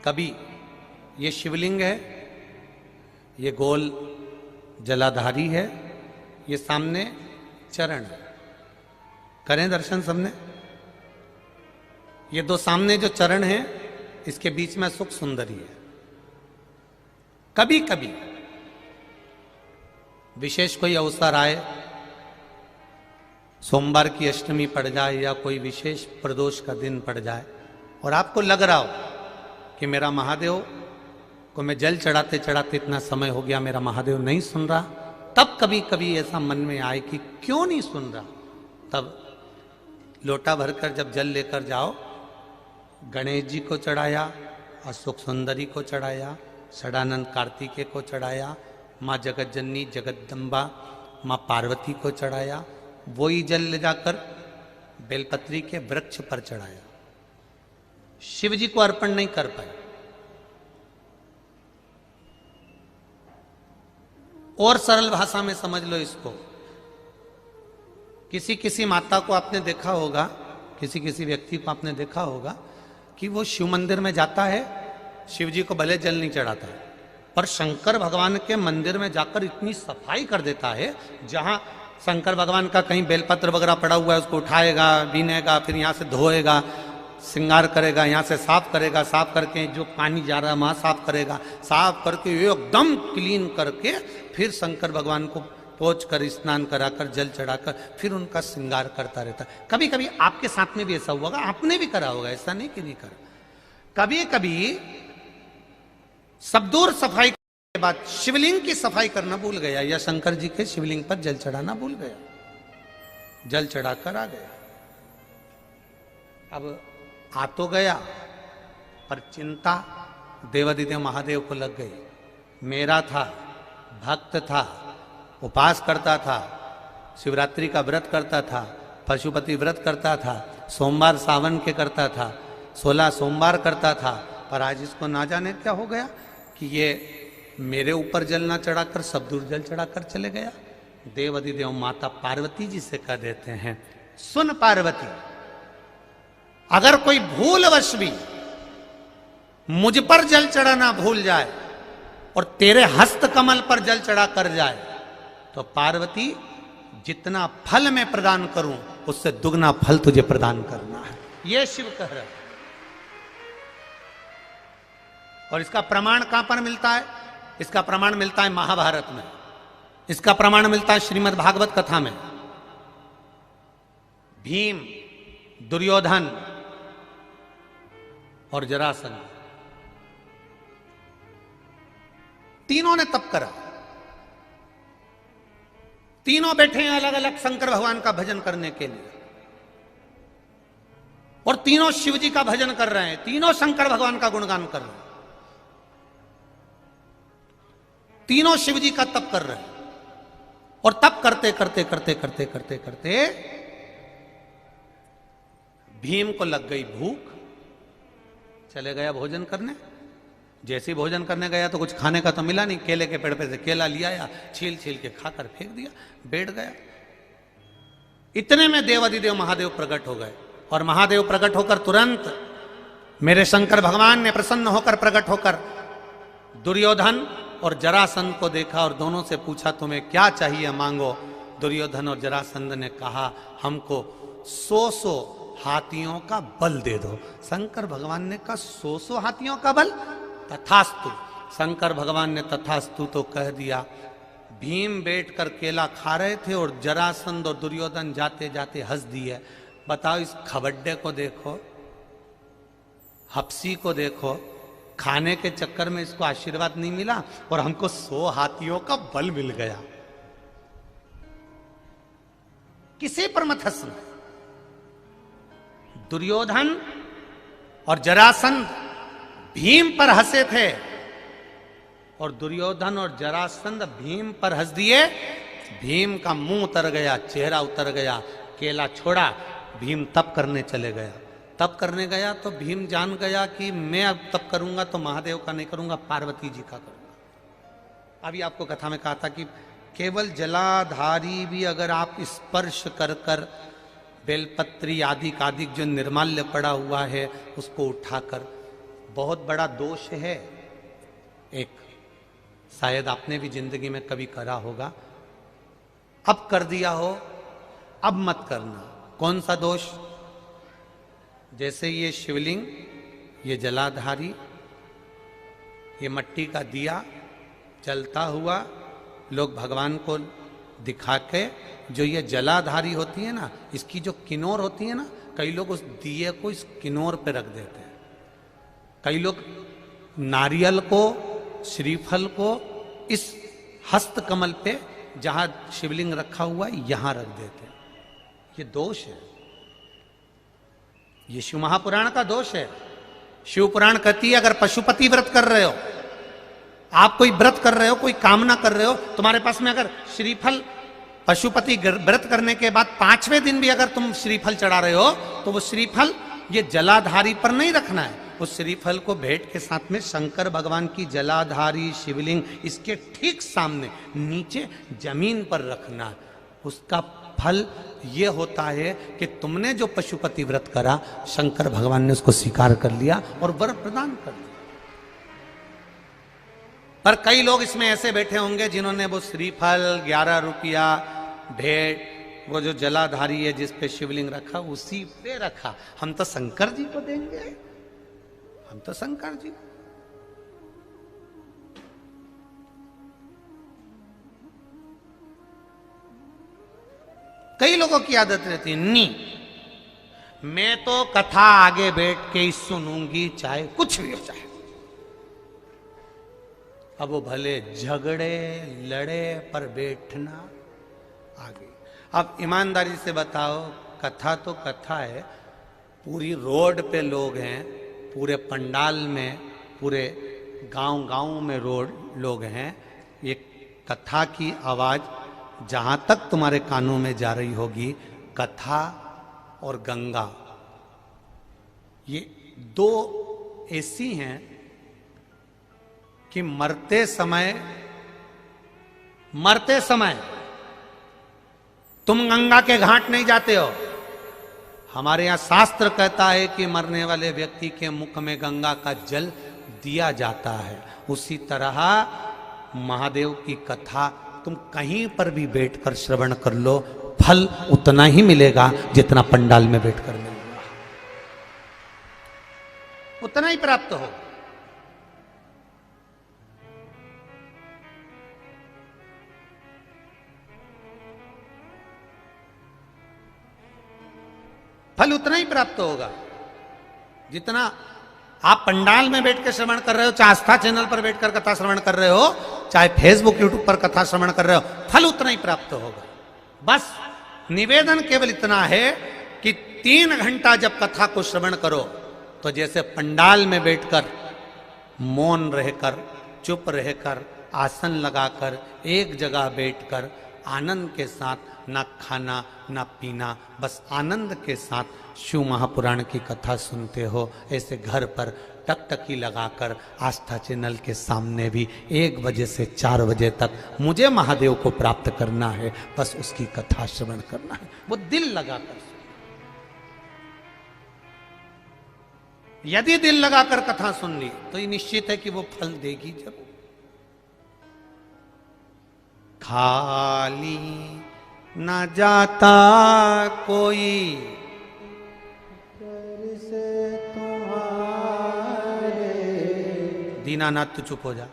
कभी ये शिवलिंग है, ये गोल जलाधारी है, ये सामने चरण है। करें दर्शन सबने। ये दो सामने जो चरण है, इसके बीच में सुख सुंदरी है। कभी कभी विशेष कोई अवसर आए, सोमवार की अष्टमी पड़ जाए या कोई विशेष प्रदोष का दिन पड़ जाए और आपको लग रहा हो कि मेरा महादेव को मैं जल चढ़ाते चढ़ाते इतना समय हो गया, मेरा महादेव नहीं सुन रहा, तब कभी कभी ऐसा मन में आए कि क्यों नहीं सुन रहा, तब लोटा भरकर जब जल लेकर जाओ, गणेश जी को चढ़ाया, अशोक सुंदरी को चढ़ाया, षडानंद कार्तिकेय को चढ़ाया, माँ जगत जननी जगदम्बा माँ पार्वती को चढ़ाया, वही जल ले जाकर बेलपत्री के वृक्ष पर चढ़ाया। शिव जी को अर्पण नहीं कर पाए। और सरल भाषा में समझ लो इसको, किसी किसी माता को आपने देखा होगा, किसी किसी व्यक्ति को आपने देखा होगा कि वो शिव मंदिर में जाता है, शिव जी को भले जल नहीं चढ़ाता है, पर शंकर भगवान के मंदिर में जाकर इतनी सफाई कर देता है, जहां शंकर भगवान का कहीं बेलपत्र वगैरह पड़ा हुआ है उसको उठाएगा, बीनेगा, फिर यहाँ से धोएगा, श्रृंगार करेगा, यहाँ से साफ करेगा, साफ करके जो पानी जा रहा है वहाँ साफ करेगा, साफ करके एकदम क्लीन करके फिर शंकर भगवान को पोंछ कर स्नान कराकर जल चढ़ाकर फिर उनका श्रृंगार करता रहता है। कभी कभी आपके साथ में भी ऐसा हुआ, आपने भी करा होगा, ऐसा नहीं कि नहीं करा। कभी कभी सब दूर सफाई के बाद शिवलिंग की सफाई करना भूल गया या शंकर जी के शिवलिंग पर जल चढ़ाना भूल गया, जल चढ़ाकर आ गया। अब आ तो गया, पर चिंता देवादिदेव महादेव को लग गई। मेरा था, भक्त था, उपास करता था, शिवरात्रि का व्रत करता था, पशुपति व्रत करता था, सोमवार सावन के करता था, 16 सोमवार करता था, पर आज इसको ना जाने क्या हो गया कि ये मेरे ऊपर जल ना चढ़ाकर सब दूर जल चढ़ाकर चले गया। देवादिदेव माता पार्वती जी से कह देते हैं, सुन पार्वती, अगर कोई भूलवश भी मुझ पर जल चढ़ाना भूल जाए और तेरे हस्त कमल पर जल चढ़ा कर जाए, तो पार्वती जितना फल मैं प्रदान करूं उससे दुगना फल तुझे प्रदान करना है। यह शिव कह रहा है। और इसका प्रमाण कहां पर मिलता है? इसका प्रमाण मिलता है महाभारत में, इसका प्रमाण मिलता है श्रीमद् भागवत कथा में। भीम, दुर्योधन और जरासंध तीनों ने तप करा, तीनों बैठे हैं अलग अलग शंकर भगवान का भजन करने के लिए, और तीनों शिव जी का भजन कर रहे हैं, तीनों शंकर भगवान का गुणगान कर रहे हैं, तीनों शिव जी का तप कर रहे हैं। और तप करते करते करते करते करते करते भीम को लग गई भूख, चले गया भोजन करने। जैसे ही भोजन करने गया तो कुछ खाने का तो मिला नहीं, केले के पेड़ पे से केला लिया या छील छील के खाकर फेंक दिया, बैठ गया। इतने में देवादिदेव महादेव प्रकट हो गए, और महादेव प्रकट होकर तुरंत मेरे शंकर भगवान ने प्रसन्न होकर प्रकट होकर दुर्योधन और जरासंध को देखा और दोनों से पूछा, तुम्हें क्या चाहिए मांगो। दुर्योधन और जरासंध ने कहा, हमको 100 हाथियों का बल दे दो। शंकर भगवान ने कहा, 100 हाथियों का बल? तथास्तु। शंकर भगवान ने तथास्तु तो कह दिया। भीम बैठकर केला खा रहे थे और जरासंध और दुर्योधन जाते जाते हंस दिए। बताओ, इस खबड्डे को देखो, हप्सी को देखो, खाने के चक्कर में इसको आशीर्वाद नहीं मिला और हमको 100 हाथियों का बल मिल गया। किसी पर मत हंसना। दुर्योधन और जरासंध भीम पर हंसे थे, और दुर्योधन और जरासंध भीम पर हंस दिए। भीम का मुंह उतर गया, चेहरा उतर गया, केला छोड़ा, भीम तप करने चले गया। तप करने गया तो भीम जान गया कि मैं अब तप करूंगा तो महादेव का नहीं करूंगा, पार्वती जी का करूंगा। अभी आपको कथा में कहा था कि केवल जलाधारी भी अगर आप स्पर्श कर कर बेलपत्री आदि जो निर्माल्य पड़ा हुआ है उसको उठाकर बहुत बड़ा दोष है एक, शायद आपने भी जिंदगी में कभी करा होगा, अब कर दिया हो, अब मत करना। कौन सा दोष? जैसे ये शिवलिंग, ये जलाधारी, ये मट्टी का दिया जलता हुआ, लोग भगवान को दिखा के, जो ये जलाधारी होती है ना, इसकी जो किनोर होती है ना, कई लोग उस दिए को इस किनोर पे रख देते हैं। कई लोग नारियल को, श्रीफल को इस हस्त कमल पे जहां शिवलिंग रखा हुआ है यहां रख देते हैं। ये दोष है, ये शिव महापुराण का दोष है। शिव पुराण कहती है अगर पशुपति व्रत कर रहे हो, आप कोई व्रत कर रहे हो, कोई कामना कर रहे हो, तुम्हारे पास में अगर श्रीफल, पशुपति व्रत करने के बाद 5वें दिन भी अगर तुम श्रीफल चढ़ा रहे हो, तो वो श्रीफल ये जलाधारी पर नहीं रखना है, उस श्रीफल को भेंट के साथ में शंकर भगवान की जलाधारी शिवलिंग इसके ठीक सामने नीचे जमीन पर रखना है। उसका फल ये होता है कि तुमने जो पशुपति व्रत करा, शंकर भगवान ने उसको स्वीकार कर लिया और वर प्रदान कर दिया। पर कई लोग इसमें ऐसे बैठे होंगे जिन्होंने वो श्रीफल 11 रुपया भेंट, वो जो जलाधारी है जिस पे शिवलिंग रखा, उसी पे रखा। हम तो शंकर जी को देंगे, हम तो शंकर जी। कई लोगों की आदत रहती है, नी मैं तो कथा आगे बैठ के ही सुनूंगी, चाहे कुछ भी हो जाए। अब वो भले झगड़े लड़े पर बैठना आगे। अब ईमानदारी से बताओ, कथा तो कथा है, पूरी रोड पे लोग हैं, पूरे पंडाल में, पूरे गांव में लोग हैं, ये कथा की आवाज जहां तक तुम्हारे कानों में जा रही होगी, कथा और गंगा ये दो ऐसी हैं कि मरते समय तुम गंगा के घाट नहीं जाते हो। हमारे यहां शास्त्र कहता है कि मरने वाले व्यक्ति के मुख में गंगा का जल दिया जाता है। उसी तरह महादेव की कथा तुम कहीं पर भी बैठकर श्रवण कर लो, फल उतना ही मिलेगा जितना पंडाल में बैठकर मिलेगा, उतना ही प्राप्त हो। फल उतना ही प्राप्त होगा जितना आप पंडाल में बैठ के श्रवण कर रहे हो, चाहे आस्था चैनल पर बैठकर कथा श्रवण कर रहे हो, चाहे फेसबुक यूट्यूब पर कथा श्रवण कर रहे हो, फल उतना ही प्राप्त होगा। बस निवेदन केवल इतना है कि 3 घंटा जब कथा को श्रवण करो, तो जैसे पंडाल में बैठकर मौन रहकर, चुप रहकर, आसन लगाकर, एक जगह बैठकर आनंद के साथ, ना खाना ना पीना, बस आनंद के साथ शिव महापुराण की कथा सुनते हो, ऐसे घर पर टकटकी लगाकर आस्था चैनल के सामने भी 1 बजे से 4 बजे तक मुझे महादेव को प्राप्त करना है, बस उसकी कथा श्रवण करना है, वो दिल लगाकर। यदि दिल लगाकर कथा सुन ली तो ये निश्चित है कि वो फल देगी। जब खाली न जाता कोई से तुम्हारे। दीनानाथ तू चुप हो जा,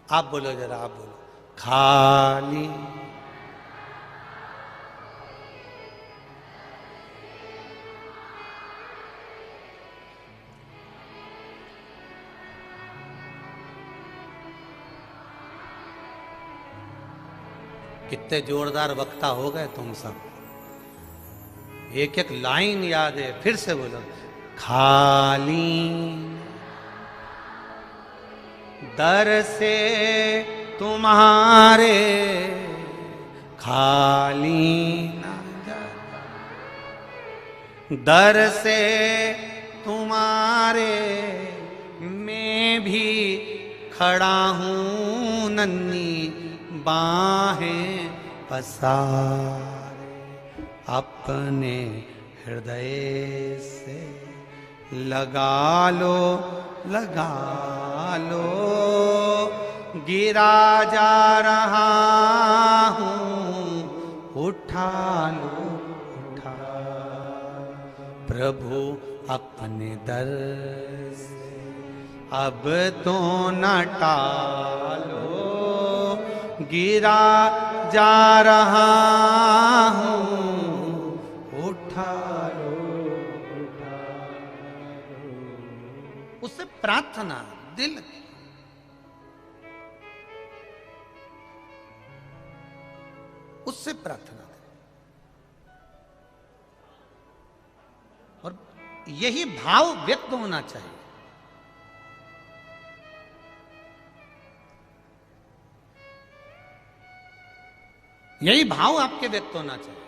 आप बोलो जरा, आप बोलो। खाली कितने जोरदार वक्ता हो गए तुम सब, एक एक लाइन याद है, फिर से बोलो। खाली दर से तुम्हारे खाली ना जाता, दर से तुम्हारे मैं भी खड़ा हूं, नन्ही बाहें पसारे अपने हृदय से लगा लो लगा लो, गिरा जा रहा हूँ, उठा लो उठा, प्रभु अपने दर से अब तो न टालो, गिरा जा रहा हूँ, उठा लो उठा लो। उससे प्रार्थना दिल की, उससे प्रार्थना करें और यही भाव व्यक्त होना चाहिए। यही भाव आपके व्यक्त होना चाहिए।